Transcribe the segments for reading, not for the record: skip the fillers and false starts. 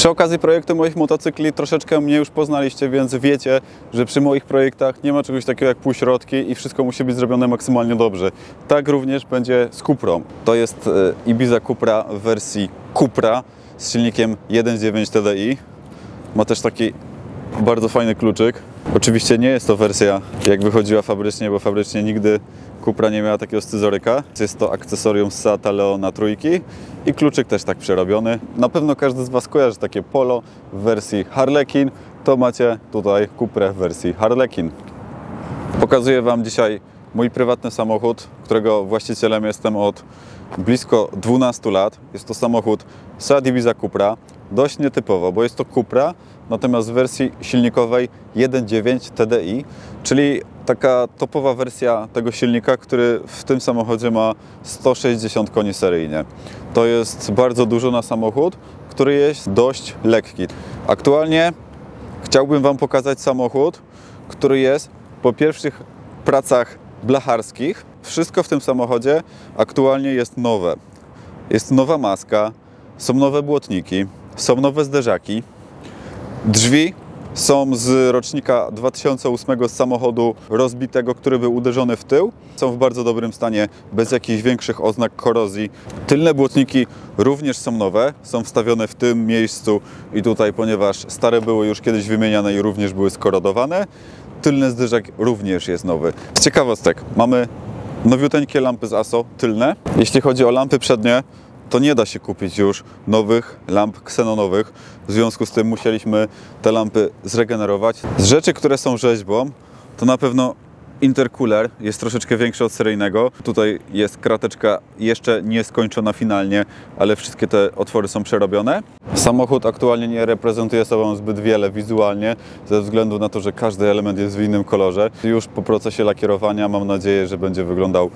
Przy okazji projektu moich motocykli troszeczkę mnie już poznaliście, więc wiecie, że przy moich projektach nie ma czegoś takiego jak półśrodki i wszystko musi być zrobione maksymalnie dobrze. Tak również będzie z Cuprą. To jest Ibiza Cupra w wersji Cupra z silnikiem 1.9 TDI. Ma też taki bardzo fajny kluczyk. Oczywiście nie jest to wersja jak wychodziła fabrycznie, bo fabrycznie nigdy Cupra nie miała takiego scyzoryka. Jest to akcesorium z Seata Leona trójki i kluczyk też tak przerobiony. Na pewno każdy z Was kojarzy takie Polo w wersji Harlequin. To macie tutaj Cuprę w wersji Harlequin. Pokazuję Wam dzisiaj mój prywatny samochód, którego właścicielem jestem od blisko 12 lat. Jest to samochód Seat Ibiza Cupra. Dość nietypowo, bo jest to Cupra, natomiast w wersji silnikowej 1.9 TDI, czyli taka topowa wersja tego silnika, który w tym samochodzie ma 160 koni seryjnie. To jest bardzo dużo na samochód, który jest dość lekki. Aktualnie chciałbym Wam pokazać samochód, który jest po pierwszych pracach blacharskich. Wszystko w tym samochodzie aktualnie jest nowe. Jest nowa maska, są nowe błotniki, są nowe zderzaki. Drzwi są z rocznika 2008 z samochodu rozbitego, który był uderzony w tył. Są w bardzo dobrym stanie, bez jakichś większych oznak korozji. Tylne błotniki również są nowe, są wstawione w tym miejscu i tutaj, ponieważ stare były już kiedyś wymieniane i również były skorodowane. Tylny zderzak również jest nowy. Z ciekawostek, mamy nowiuteńkie lampy z ASO tylne. Jeśli chodzi o lampy przednie, to nie da się kupić już nowych lamp ksenonowych. W związku z tym musieliśmy te lampy zregenerować. Z rzeczy, które są rzeźbą, to na pewno intercooler jest troszeczkę większy od seryjnego. Tutaj jest krateczka jeszcze nie skończona finalnie, ale wszystkie te otwory są przerobione. Samochód aktualnie nie reprezentuje sobą zbyt wiele wizualnie, ze względu na to, że każdy element jest w innym kolorze. Już po procesie lakierowania mam nadzieję, że będzie wyglądał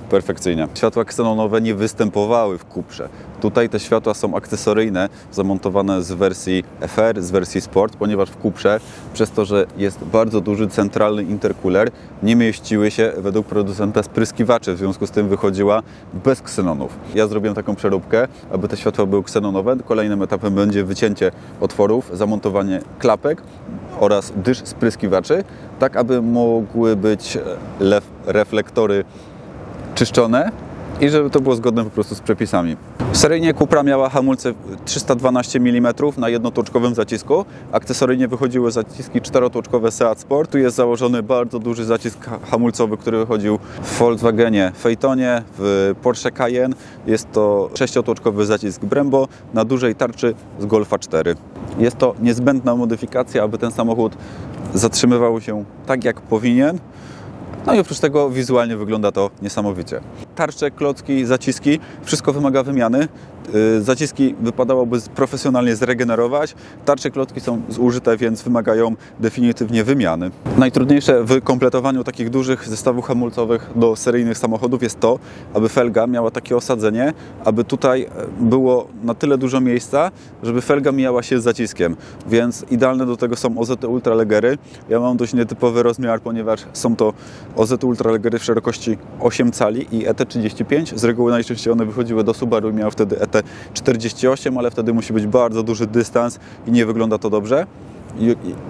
perfekcyjnie. Światła ksenonowe nie występowały w Cuprze. Tutaj te światła są akcesoryjne, zamontowane z wersji FR, z wersji Sport, ponieważ w Cuprze, przez to, że jest bardzo duży centralny intercooler, nie mieściły się według producenta spryskiwacze, w związku z tym wychodziła bez ksenonów. Ja zrobiłem taką przeróbkę, aby te światła były ksenonowe. Kolejnym etapem będzie wycięcie otworów, zamontowanie klapek oraz dysz spryskiwaczy, tak aby mogły być reflektory czyszczone i żeby to było zgodne po prostu z przepisami. Seryjnie Cupra miała hamulce 312 mm na jednotłoczkowym zacisku. Akcesoryjnie wychodziły zaciski czterotłoczkowe Seat Sport. Tu jest założony bardzo duży zacisk hamulcowy, który wychodził w Volkswagenie Phaetonie, w Porsche Cayenne. Jest to sześciotłoczkowy zacisk Brembo na dużej tarczy z Golfa 4. Jest to niezbędna modyfikacja, aby ten samochód zatrzymywał się tak jak powinien. No i oprócz tego wizualnie wygląda to niesamowicie. Tarcze, klocki, zaciski, wszystko wymaga wymiany. Zaciski wypadałoby profesjonalnie zregenerować. Tarcze, klocki są zużyte, więc wymagają definitywnie wymiany. Najtrudniejsze w kompletowaniu takich dużych zestawów hamulcowych do seryjnych samochodów jest to, aby felga miała takie osadzenie, aby tutaj było na tyle dużo miejsca, żeby felga mijała się z zaciskiem. Więc idealne do tego są OZ Ultralegery. Ja mam dość nietypowy rozmiar, ponieważ są to OZ Ultralegery w szerokości 8 cali i ET35. Z reguły najczęściej one wychodziły do Subaru i miały wtedy ET48, ale wtedy musi być bardzo duży dystans i nie wygląda to dobrze.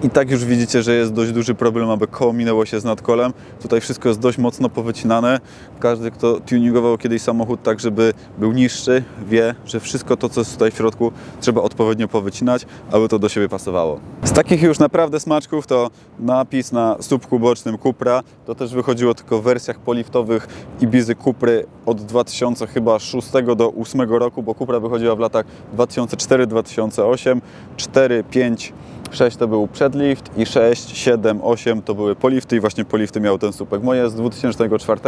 I tak już widzicie, że jest dość duży problem, aby koło minęło się z nadkolem. Tutaj wszystko jest dość mocno powycinane. Każdy, kto tuningował kiedyś samochód tak, żeby był niższy, wie, że wszystko to, co jest tutaj w środku, trzeba odpowiednio powycinać, aby to do siebie pasowało. Z takich już naprawdę smaczków to napis na słupku bocznym Cupra. To też wychodziło tylko w wersjach poliftowych Ibizy Cupry od 2006 do 2008 roku, bo Cupra wychodziła w latach 2004-2008, 4, 5, 6 to był przedlift i 6, 7, 8 to były polifty i właśnie polifty miały ten słupek. Moje jest z 2004,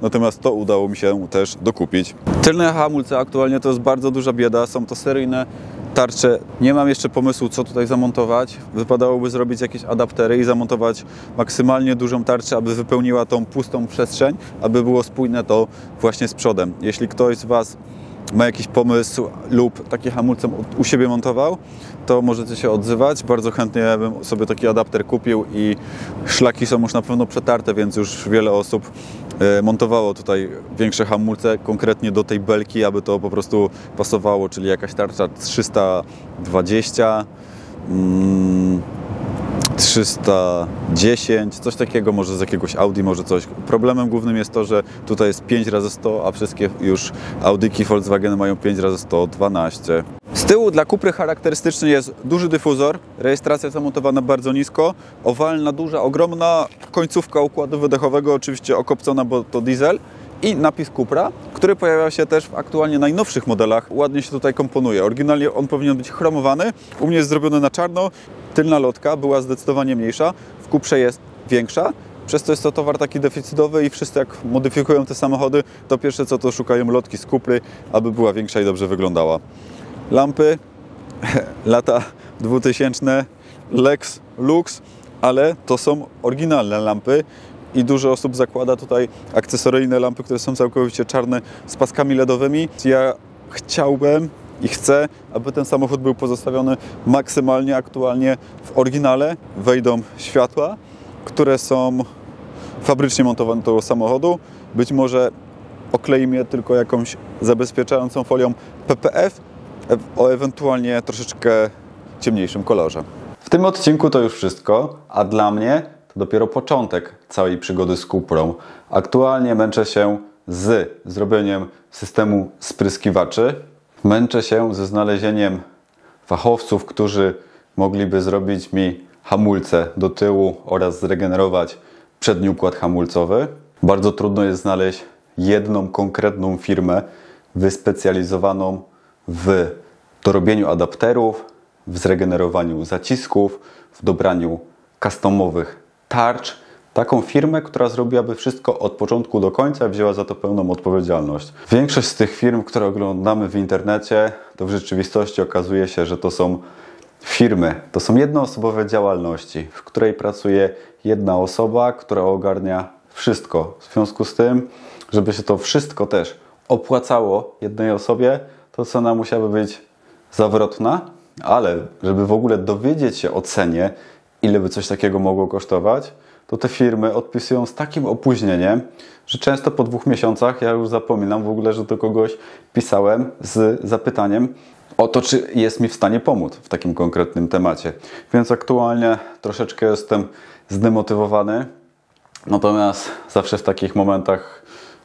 natomiast to udało mi się też dokupić. Tylne hamulce aktualnie to jest bardzo duża bieda, są to seryjne tarcze. Nie mam jeszcze pomysłu, co tutaj zamontować. Wypadałoby zrobić jakieś adaptery i zamontować maksymalnie dużą tarczę, aby wypełniła tą pustą przestrzeń, aby było spójne to właśnie z przodem. Jeśli ktoś z Was ma jakiś pomysł lub takie hamulce u siebie montował, to możecie się odzywać. Bardzo chętnie bym sobie taki adapter kupił i szlaki są już na pewno przetarte, więc już wiele osób montowało tutaj większe hamulce, konkretnie do tej belki, aby to po prostu pasowało, czyli jakaś tarcza 320, 310, coś takiego, może z jakiegoś Audi, może coś. Problemem głównym jest to, że tutaj jest 5x100, a wszystkie już Audiki, Volkswageny mają 5x112. Z tyłu dla Cupry charakterystyczny jest duży dyfuzor, rejestracja zamontowana bardzo nisko, owalna, duża, ogromna końcówka układu wydechowego, oczywiście okopcona, bo to diesel, i napis Cupra, który pojawia się też w aktualnie najnowszych modelach. Ładnie się tutaj komponuje. Oryginalnie on powinien być chromowany, u mnie jest zrobiony na czarno. Tylna lotka była zdecydowanie mniejsza, w Cuprze jest większa. Przez to jest to towar taki deficytowy i wszyscy jak modyfikują te samochody, to pierwsze co to szukają lotki z Cupry, aby była większa i dobrze wyglądała. Lampy, lata 2000, Lex, Lux, ale to są oryginalne lampy i dużo osób zakłada tutaj akcesoryjne lampy, które są całkowicie czarne z paskami LEDowymi. Ja chciałbym i chcę, aby ten samochód był pozostawiony maksymalnie aktualnie w oryginale. Wejdą światła, które są fabrycznie montowane do tego samochodu. Być może okleimy je tylko jakąś zabezpieczającą folią PPF o ewentualnie troszeczkę ciemniejszym kolorze. W tym odcinku to już wszystko, a dla mnie to dopiero początek całej przygody z Cuprą. Aktualnie męczę się z zrobieniem systemu spryskiwaczy. Męczę się ze znalezieniem fachowców, którzy mogliby zrobić mi hamulce do tyłu oraz zregenerować przedni układ hamulcowy. Bardzo trudno jest znaleźć jedną konkretną firmę wyspecjalizowaną w dorobieniu adapterów, w zregenerowaniu zacisków, w dobraniu customowych tarcz. Taką firmę, która zrobiłaby wszystko od początku do końca i wzięła za to pełną odpowiedzialność. Większość z tych firm, które oglądamy w internecie, to w rzeczywistości okazuje się, że to są firmy, to są jednoosobowe działalności, w której pracuje jedna osoba, która ogarnia wszystko. W związku z tym, żeby się to wszystko też opłacało jednej osobie, to cena musiałaby być zawrotna, ale żeby w ogóle dowiedzieć się o cenie, ile by coś takiego mogło kosztować, to te firmy odpisują z takim opóźnieniem, że często po 2 miesiącach ja już zapominam w ogóle, że do kogoś pisałem z zapytaniem o to, czy jest mi w stanie pomóc w takim konkretnym temacie. Więc aktualnie troszeczkę jestem zdemotywowany, natomiast zawsze w takich momentach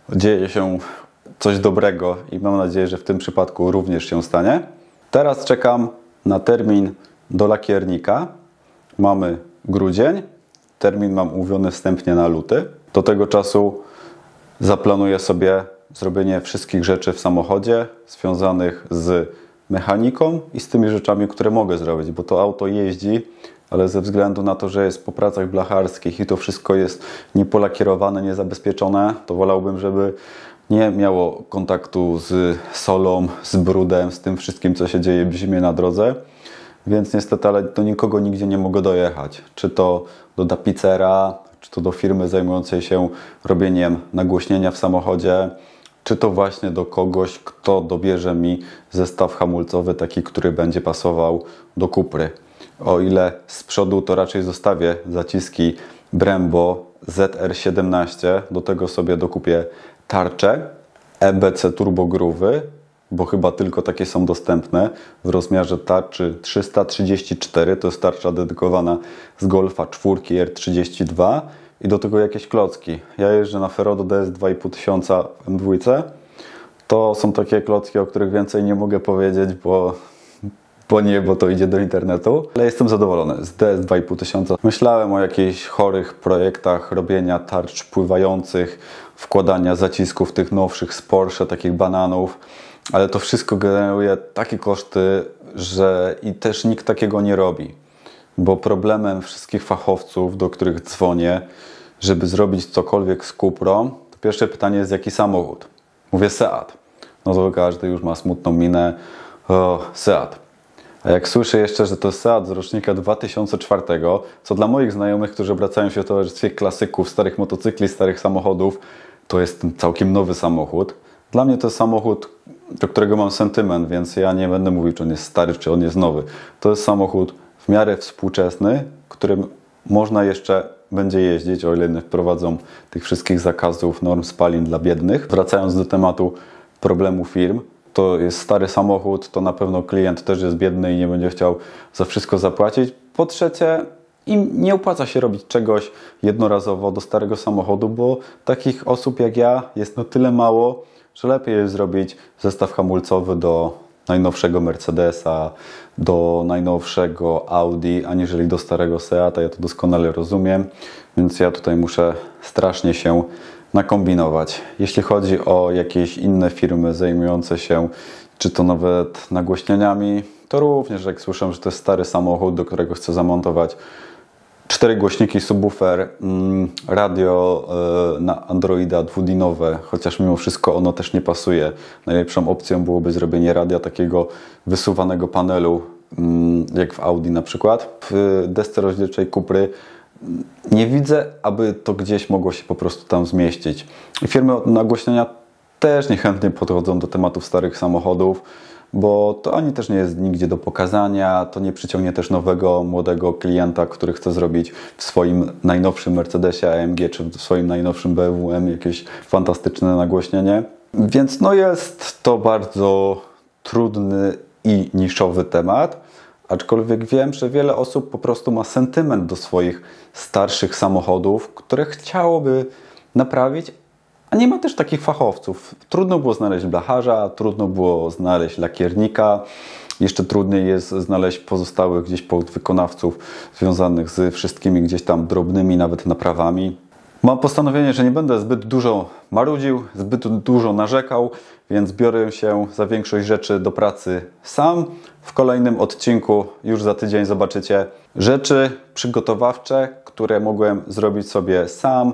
dzieje się coś dobrego i mam nadzieję, że w tym przypadku również się stanie. Teraz czekam na termin do lakiernika. Mamy grudzień. Termin mam umówiony wstępnie na luty. Do tego czasu zaplanuję sobie zrobienie wszystkich rzeczy w samochodzie związanych z mechaniką i z tymi rzeczami, które mogę zrobić, bo to auto jeździ, ale ze względu na to, że jest po pracach blacharskich i to wszystko jest niepolakierowane, niezabezpieczone, to wolałbym, żeby nie miało kontaktu z solą, z brudem, z tym wszystkim, co się dzieje w zimie na drodze. Więc niestety, ale do nikogo nigdzie nie mogę dojechać. Czy to do tapicera, czy to do firmy zajmującej się robieniem nagłośnienia w samochodzie, czy to właśnie do kogoś, kto dobierze mi zestaw hamulcowy, taki, który będzie pasował do Cupry. O ile z przodu, to raczej zostawię zaciski Brembo ZR17, do tego sobie dokupię tarcze EBC Turbo Groovy, bo chyba tylko takie są dostępne w rozmiarze tarczy 334, to jest tarcza dedykowana z Golfa 4 R32 i do tego jakieś klocki. Ja jeżdżę na Ferodo DS 2500 w M2. To są takie klocki, o których więcej nie mogę powiedzieć, bo to idzie do internetu. Ale jestem zadowolony z DS 2500. Myślałem o jakichś chorych projektach robienia tarcz pływających, wkładania zacisków tych nowszych z Porsche, takich bananów, ale to wszystko generuje takie koszty, że i też nikt takiego nie robi. Bo problemem wszystkich fachowców, do których dzwonię, żeby zrobić cokolwiek z Cuprą, to pierwsze pytanie jest, jaki samochód? Mówię Seat. No to każdy już ma smutną minę. O, Seat. A jak słyszę jeszcze, że to jest Seat z rocznika 2004, co dla moich znajomych, którzy obracają się w towarzystwie klasyków, starych motocykli, starych samochodów, to jest całkiem nowy samochód. Dla mnie to jest samochód, do którego mam sentyment, więc ja nie będę mówił, czy on jest stary, czy on jest nowy. To jest samochód w miarę współczesny, którym można jeszcze będzie jeździć, o ile nie wprowadzą tych wszystkich zakazów, norm spalin dla biednych. Wracając do tematu problemu firm, to jest stary samochód, to na pewno klient też jest biedny i nie będzie chciał za wszystko zapłacić. Po trzecie, im nie opłaca się robić czegoś jednorazowo do starego samochodu, bo takich osób jak ja jest na tyle mało, że lepiej jest zrobić zestaw hamulcowy do najnowszego Mercedesa, do najnowszego Audi, aniżeli do starego Seata. Ja to doskonale rozumiem, więc ja tutaj muszę strasznie się nakombinować. Jeśli chodzi o jakieś inne firmy zajmujące się, czy to nawet nagłośnieniami, to również jak słyszę, że to jest stary samochód, do którego chcę zamontować 4 głośniki, subwoofer, radio na Androida dwudinowe, chociaż mimo wszystko ono też nie pasuje. Najlepszą opcją byłoby zrobienie radia takiego wysuwanego panelu, jak w Audi na przykład. W desce rozdzielczej Cupry nie widzę, aby to gdzieś mogło się po prostu tam zmieścić. I firmy od nagłośnienia też niechętnie podchodzą do tematów starych samochodów, bo to ani też nie jest nigdzie do pokazania, to nie przyciągnie też nowego, młodego klienta, który chce zrobić w swoim najnowszym Mercedesie AMG czy w swoim najnowszym BMW M jakieś fantastyczne nagłośnienie. Więc no jest to bardzo trudny i niszowy temat, aczkolwiek wiem, że wiele osób po prostu ma sentyment do swoich starszych samochodów, które chciałoby naprawić, a nie ma też takich fachowców. Trudno było znaleźć blacharza, trudno było znaleźć lakiernika. Jeszcze trudniej jest znaleźć pozostałych gdzieś podwykonawców związanych z wszystkimi gdzieś tam drobnymi nawet naprawami. Mam postanowienie, że nie będę zbyt dużo marudził, zbyt dużo narzekał, więc biorę się za większość rzeczy do pracy sam. W kolejnym odcinku już za tydzień zobaczycie rzeczy przygotowawcze, które mogłem zrobić sobie sam,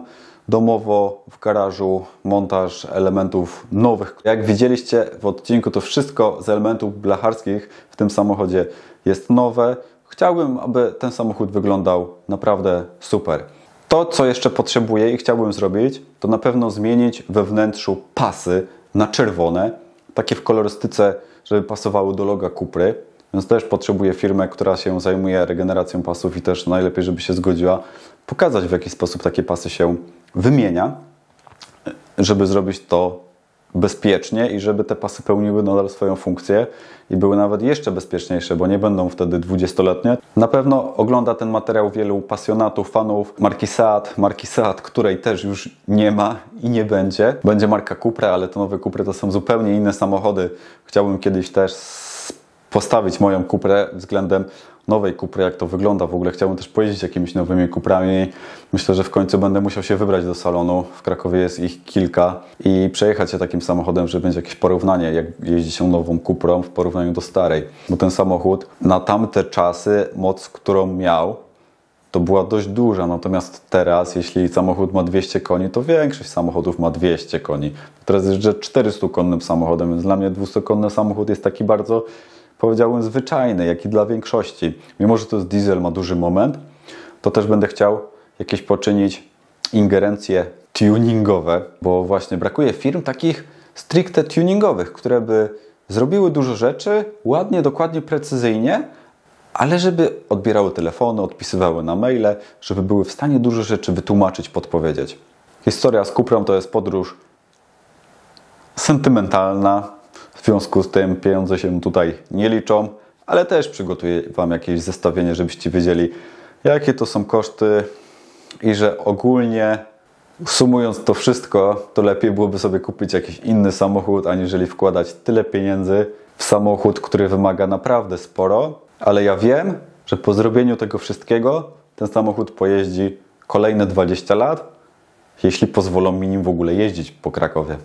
domowo, w garażu, montaż elementów nowych. Jak widzieliście w odcinku, to wszystko z elementów blacharskich w tym samochodzie jest nowe. Chciałbym, aby ten samochód wyglądał naprawdę super. To, co jeszcze potrzebuję i chciałbym zrobić, to na pewno zmienić we wnętrzu pasy na czerwone, takie w kolorystyce, żeby pasowały do loga Cupry. Więc też potrzebuję firmę, która się zajmuje regeneracją pasów i też najlepiej, żeby się zgodziła pokazać, w jaki sposób takie pasy się wymienia, żeby zrobić to bezpiecznie i żeby te pasy pełniły nadal swoją funkcję i były nawet jeszcze bezpieczniejsze, bo nie będą wtedy 20-letnie. Na pewno ogląda ten materiał wielu pasjonatów, fanów marki Seat, której też już nie ma i nie będzie. Będzie marka Cupra, ale te nowe Cupry to są zupełnie inne samochody. Chciałbym kiedyś też postawić moją Cuprę względem nowej Cupry, jak to wygląda. W ogóle chciałbym też pojeździć jakimiś nowymi Cuprami. Myślę, że w końcu będę musiał się wybrać do salonu. W Krakowie jest ich kilka i przejechać się takim samochodem, że będzie jakieś porównanie, jak jeździ się nową Cuprą w porównaniu do starej. Bo ten samochód na tamte czasy, moc, którą miał, to była dość duża. Natomiast teraz, jeśli samochód ma 200 koni, to większość samochodów ma 200 koni. Teraz jeżdżę 400-konnym samochodem, więc dla mnie 200-konny samochód jest taki bardzo, powiedziałbym, zwyczajny, jak i dla większości. Mimo że to jest diesel, ma duży moment, to też będę chciał jakieś poczynić ingerencje tuningowe, bo właśnie brakuje firm takich stricte tuningowych, które by zrobiły dużo rzeczy ładnie, dokładnie, precyzyjnie, ale żeby odbierały telefony, odpisywały na maile, żeby były w stanie dużo rzeczy wytłumaczyć, podpowiedzieć. Historia z Cuprą to jest podróż sentymentalna. W związku z tym pieniądze się tutaj nie liczą, ale też przygotuję Wam jakieś zestawienie, żebyście wiedzieli, jakie to są koszty i że ogólnie sumując to wszystko, to lepiej byłoby sobie kupić jakiś inny samochód, aniżeli wkładać tyle pieniędzy w samochód, który wymaga naprawdę sporo. Ale ja wiem, że po zrobieniu tego wszystkiego ten samochód pojeździ kolejne 20 lat, jeśli pozwolą mi nim w ogóle jeździć po Krakowie.